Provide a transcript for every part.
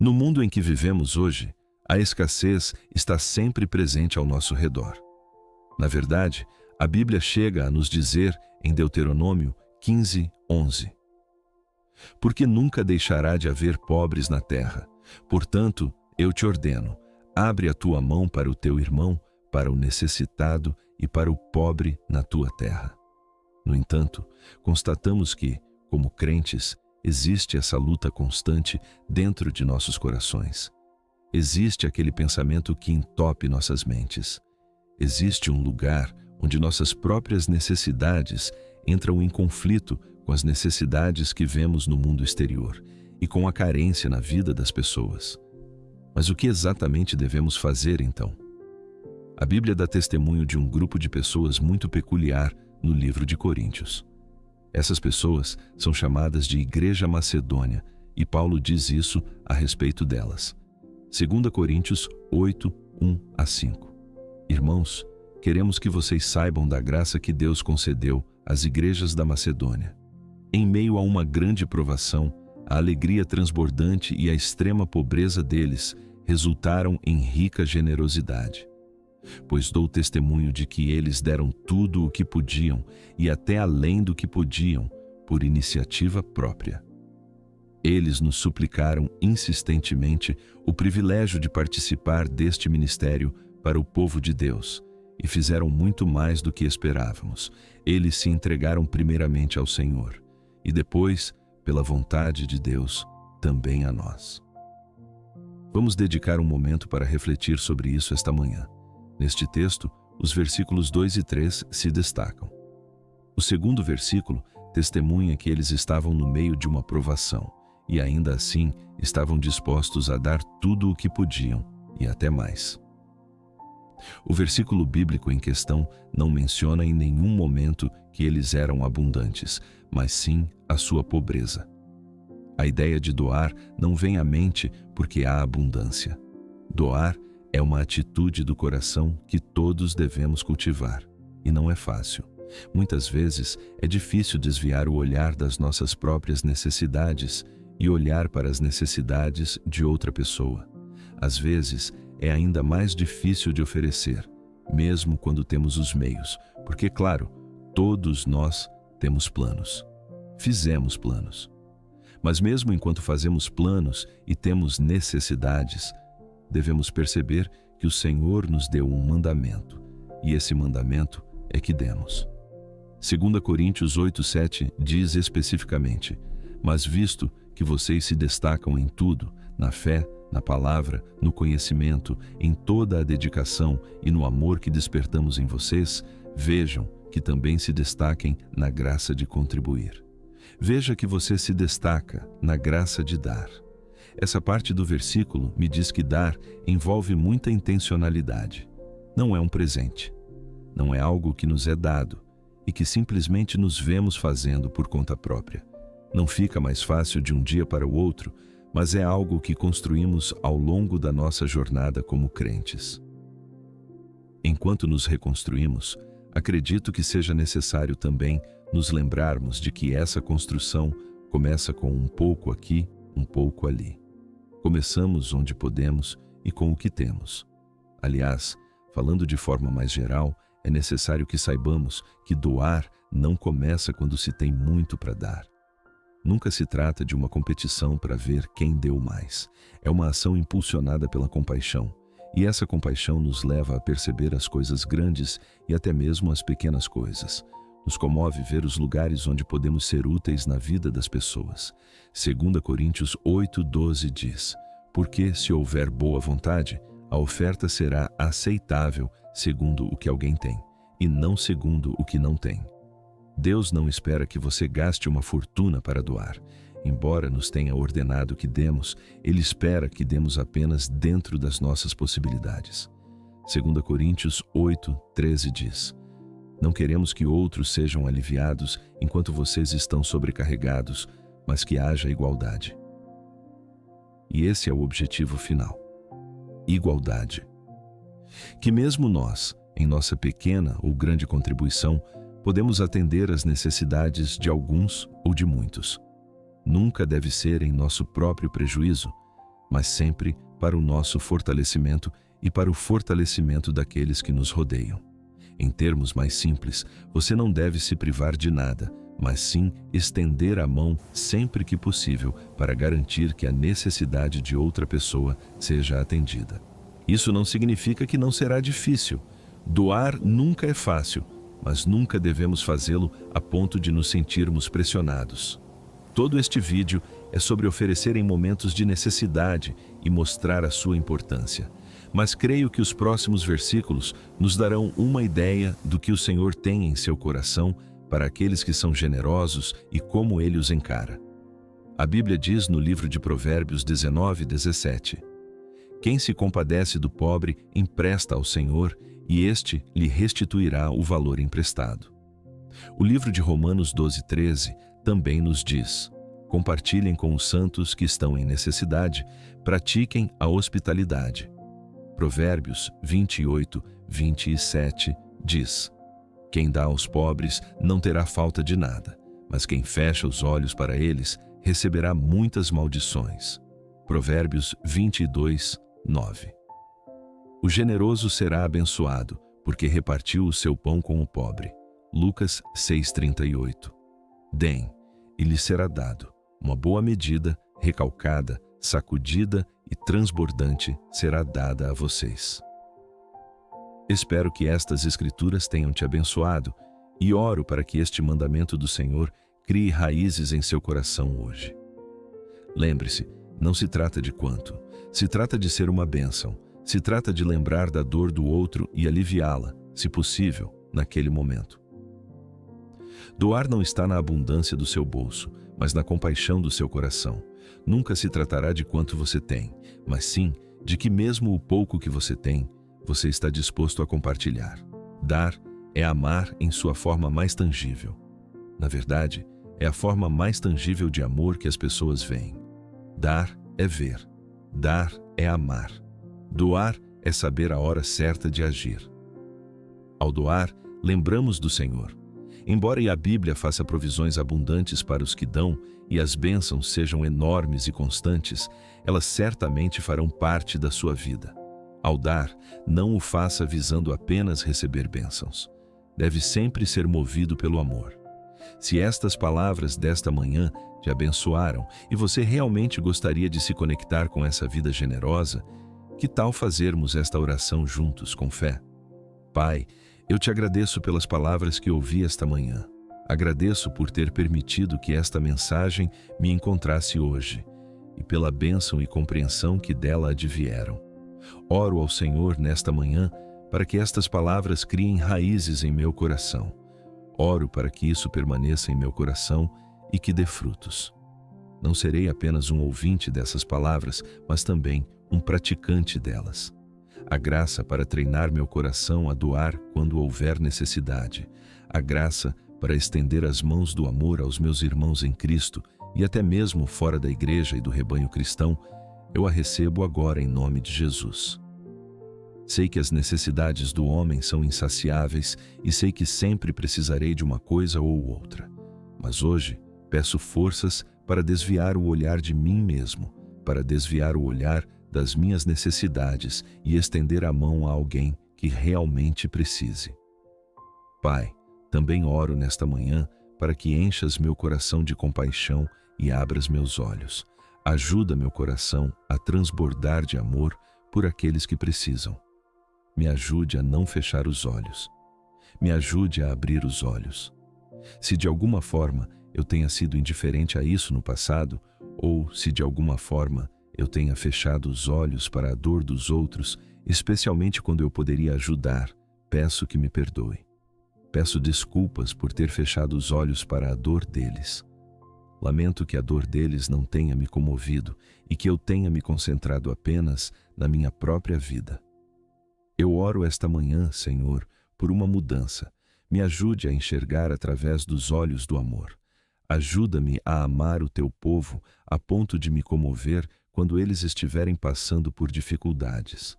No mundo em que vivemos hoje, a escassez está sempre presente ao nosso redor. Na verdade, a Bíblia chega a nos dizer em Deuteronômio 15:11: porque nunca deixará de haver pobres na terra. Portanto, eu te ordeno, abre a tua mão para o teu irmão, para o necessitado e para o pobre na tua terra. No entanto, constatamos que, como crentes, existe essa luta constante dentro de nossos corações. Existe aquele pensamento que entope nossas mentes. Existe um lugar onde nossas próprias necessidades entram em conflito com as necessidades que vemos no mundo exterior e com a carência na vida das pessoas. Mas o que exatamente devemos fazer então? A Bíblia dá testemunho de um grupo de pessoas muito peculiar no livro de Coríntios. Essas pessoas são chamadas de Igreja Macedônia e Paulo diz isso a respeito delas. 2 Coríntios 8, 1-5. Irmãos, queremos que vocês saibam da graça que Deus concedeu às igrejas da Macedônia. Em meio a uma grande provação, a alegria transbordante e a extrema pobreza deles resultaram em rica generosidade. Pois dou testemunho de que eles deram tudo o que podiam e até além do que podiam, por iniciativa própria. Eles nos suplicaram insistentemente o privilégio de participar deste ministério para o povo de Deus, e fizeram muito mais do que esperávamos. Eles se entregaram primeiramente ao Senhor, e depois, pela vontade de Deus, também a nós. Vamos dedicar um momento para refletir sobre isso esta manhã. Neste texto, os versículos 2 e 3 se destacam. O segundo versículo testemunha que eles estavam no meio de uma provação, e ainda assim estavam dispostos a dar tudo o que podiam, e até mais. O versículo bíblico em questão não menciona em nenhum momento que eles eram abundantes, mas sim a sua pobreza. A ideia de doar não vem à mente porque há abundância. Doar é uma atitude do coração que todos devemos cultivar, e não é fácil. Muitas vezes é difícil desviar o olhar das nossas próprias necessidades e olhar para as necessidades de outra pessoa. Às vezes, é ainda mais difícil de oferecer, mesmo quando temos os meios, porque, claro, todos nós temos planos. Fizemos planos. Mas mesmo enquanto fazemos planos e temos necessidades, devemos perceber que o Senhor nos deu um mandamento, e esse mandamento é que demos. 2 Coríntios 8:7 diz especificamente: mas visto que vocês se destacam em tudo, na fé, na palavra, no conhecimento, em toda a dedicação e no amor que despertamos em vocês, vejam que também se destaquem na graça de contribuir. Veja que você se destaca na graça de dar. Essa parte do versículo me diz que dar envolve muita intencionalidade. Não é um presente. Não é algo que nos é dado e que simplesmente nos vemos fazendo por conta própria. Não fica mais fácil de um dia para o outro, mas é algo que construímos ao longo da nossa jornada como crentes. Enquanto nos reconstruímos, acredito que seja necessário também nos lembrarmos de que essa construção começa com um pouco aqui, um pouco ali. Começamos onde podemos e com o que temos. Aliás, falando de forma mais geral, é necessário que saibamos que doar não começa quando se tem muito para dar. Nunca se trata de uma competição para ver quem deu mais. É uma ação impulsionada pela compaixão, e essa compaixão nos leva a perceber as coisas grandes e até mesmo as pequenas coisas. Nos comove ver os lugares onde podemos ser úteis na vida das pessoas. 2 Coríntios 8:12 diz: porque se houver boa vontade, a oferta será aceitável segundo o que alguém tem, e não segundo o que não tem. Deus não espera que você gaste uma fortuna para doar. Embora nos tenha ordenado que demos, Ele espera que demos apenas dentro das nossas possibilidades. 2 Coríntios 8:13 diz: não queremos que outros sejam aliviados enquanto vocês estão sobrecarregados, mas que haja igualdade. E esse é o objetivo final: igualdade. Que mesmo nós, em nossa pequena ou grande contribuição, podemos atender às necessidades de alguns ou de muitos. Nunca deve ser em nosso próprio prejuízo. mas sempre para o nosso fortalecimento e para o fortalecimento daqueles que nos rodeiam. Em termos mais simples, você não deve se privar de nada, mas sim estender a mão sempre que possível para garantir que a necessidade de outra pessoa seja atendida. Isso não significa que não será difícil. Doar nunca é fácil, mas nunca devemos fazê-lo a ponto de nos sentirmos pressionados. Todo este vídeo é sobre oferecer em momentos de necessidade e mostrar a sua importância. Mas creio que os próximos versículos nos darão uma ideia do que o Senhor tem em seu coração para aqueles que são generosos e como Ele os encara. A Bíblia diz no livro de Provérbios 19:17: quem se compadece do pobre empresta ao Senhor, e este lhe restituirá o valor emprestado. O livro de Romanos 12:13 também nos diz: compartilhem com os santos que estão em necessidade, pratiquem a hospitalidade. Provérbios 28:27 diz: quem dá aos pobres não terá falta de nada, mas quem fecha os olhos para eles receberá muitas maldições. Provérbios 22:9. O generoso será abençoado, porque repartiu o seu pão com o pobre. Lucas 6:38. Deem, e lhes será dado. Uma boa medida, recalcada, sacudida e transbordante será dada a vocês. Espero que estas escrituras tenham te abençoado e oro para que este mandamento do Senhor crie raízes em seu coração hoje. Lembre-se, não se trata de quanto, se trata de ser uma bênção, se trata de lembrar da dor do outro e aliviá-la, se possível, naquele momento. Doar não está na abundância do seu bolso, mas na compaixão do seu coração. Nunca se tratará de quanto você tem, mas sim de que mesmo o pouco que você tem, você está disposto a compartilhar. Dar é amar em sua forma mais tangível. Na verdade, é a forma mais tangível de amor que as pessoas veem. Dar é ver. Dar é amar. Doar é saber a hora certa de agir. Ao doar, lembramos do Senhor. Embora a Bíblia faça provisões abundantes para os que dão e as bênçãos sejam enormes e constantes, elas certamente farão parte da sua vida. Ao dar, não o faça visando apenas receber bênçãos. Deve sempre ser movido pelo amor. Se estas palavras desta manhã te abençoaram e você realmente gostaria de se conectar com essa vida generosa, que tal fazermos esta oração juntos com fé? Pai, eu te agradeço pelas palavras que ouvi esta manhã. Agradeço por ter permitido que esta mensagem me encontrasse hoje e pela bênção e compreensão que dela advieram. Oro ao Senhor nesta manhã para que estas palavras criem raízes em meu coração. Oro para que isso permaneça em meu coração e que dê frutos. Não serei apenas um ouvinte dessas palavras, mas também um praticante delas. A graça para treinar meu coração a doar quando houver necessidade. A graça para estender as mãos do amor aos meus irmãos em Cristo e até mesmo fora da igreja e do rebanho cristão, eu a recebo agora em nome de Jesus. Sei que as necessidades do homem são insaciáveis e sei que sempre precisarei de uma coisa ou outra. Mas hoje peço forças para desviar o olhar de mim mesmo, para desviar o olhar das minhas necessidades e estender a mão a alguém que realmente precise. Pai, também oro nesta manhã para que enchas meu coração de compaixão e abras meus olhos. Ajuda meu coração a transbordar de amor por aqueles que precisam. Me ajude a não fechar os olhos. Me ajude a abrir os olhos. Se de alguma forma eu tenha sido indiferente a isso no passado, ou se de alguma forma eu tenha fechado os olhos para a dor dos outros, especialmente quando eu poderia ajudar, peço que me perdoe. Peço desculpas por ter fechado os olhos para a dor deles. Lamento que a dor deles não tenha me comovido e que eu tenha me concentrado apenas na minha própria vida. Eu oro esta manhã, Senhor, por uma mudança. Me ajude a enxergar através dos olhos do amor. Ajuda-me a amar o teu povo a ponto de me comover quando eles estiverem passando por dificuldades.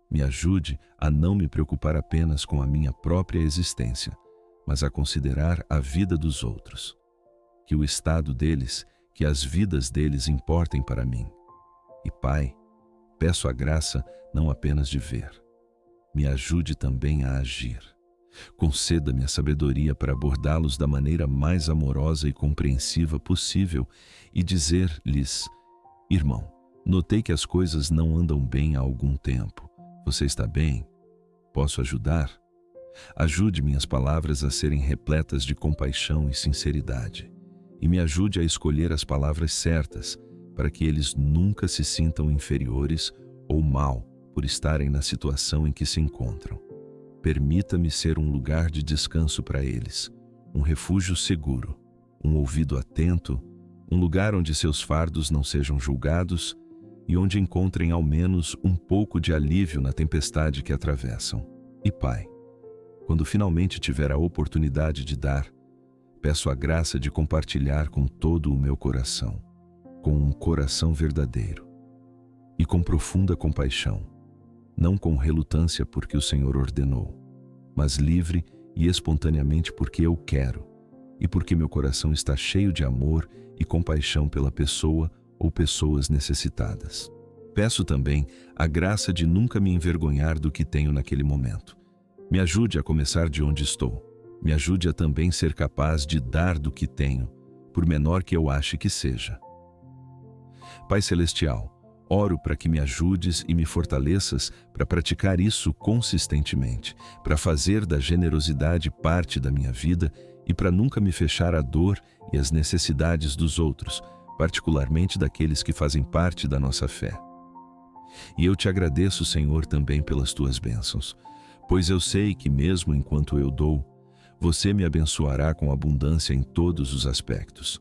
Me ajude a não me preocupar apenas com a minha própria existência, mas a considerar a vida dos outros. Que o estado deles, que as vidas deles importem para mim. E Pai, Peço a graça não apenas de ver. Me ajude também a agir. Conceda-me a sabedoria para abordá-los da maneira mais amorosa e compreensiva possível e dizer-lhes: irmão, notei que as coisas não andam bem há algum tempo. Você está bem? Posso ajudar? Ajude minhas palavras a serem repletas de compaixão e sinceridade. E me ajude a escolher as palavras certas, para que eles nunca se sintam inferiores ou mal por estarem na situação em que se encontram. Permita-me ser um lugar de descanso para eles, um refúgio seguro, um ouvido atento, um lugar onde seus fardos não sejam julgados e onde encontrem ao menos um pouco de alívio na tempestade que atravessam. E Pai, quando finalmente tiver a oportunidade de dar, peço a graça de compartilhar com todo o meu coração, com um coração verdadeiro e com profunda compaixão, não com relutância porque o Senhor ordenou, mas livre e espontaneamente porque eu quero e porque meu coração está cheio de amor e compaixão pela pessoa ou pessoas necessitadas. Peço também a graça de nunca me envergonhar do que tenho naquele momento. Me ajude a começar de onde estou. Me ajude a também ser capaz de dar do que tenho, por menor que eu ache que seja. Pai Celestial, oro para que me ajudes e me fortaleças para praticar isso consistentemente, para fazer da generosidade parte da minha vida e para nunca me fechar à dor e às necessidades dos outros, particularmente daqueles que fazem parte da nossa fé. E eu te agradeço, Senhor, também pelas tuas bênçãos, pois eu sei que mesmo enquanto eu dou, você me abençoará com abundância em todos os aspectos.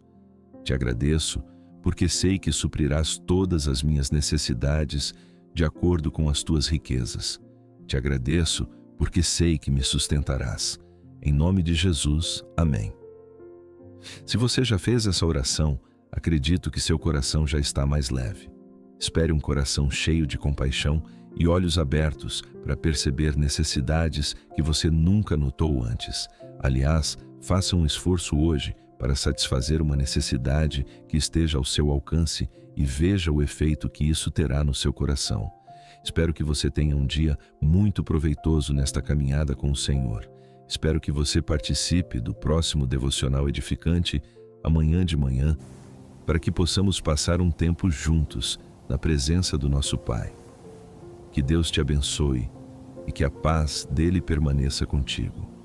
Te agradeço porque sei que suprirás todas as minhas necessidades de acordo com as tuas riquezas. Te agradeço porque sei que me sustentarás. Em nome de Jesus, amém. Se você já fez essa oração, acredito que seu coração já está mais leve. Espere um coração cheio de compaixão e olhos abertos para perceber necessidades que você nunca notou antes. Aliás, faça um esforço hoje para satisfazer uma necessidade que esteja ao seu alcance e veja o efeito que isso terá no seu coração. Espero que você tenha um dia muito proveitoso nesta caminhada com o Senhor. Espero que você participe do próximo devocional edificante amanhã de manhã, para que possamos passar um tempo juntos na presença do nosso Pai. Que Deus te abençoe e que a paz dele permaneça contigo.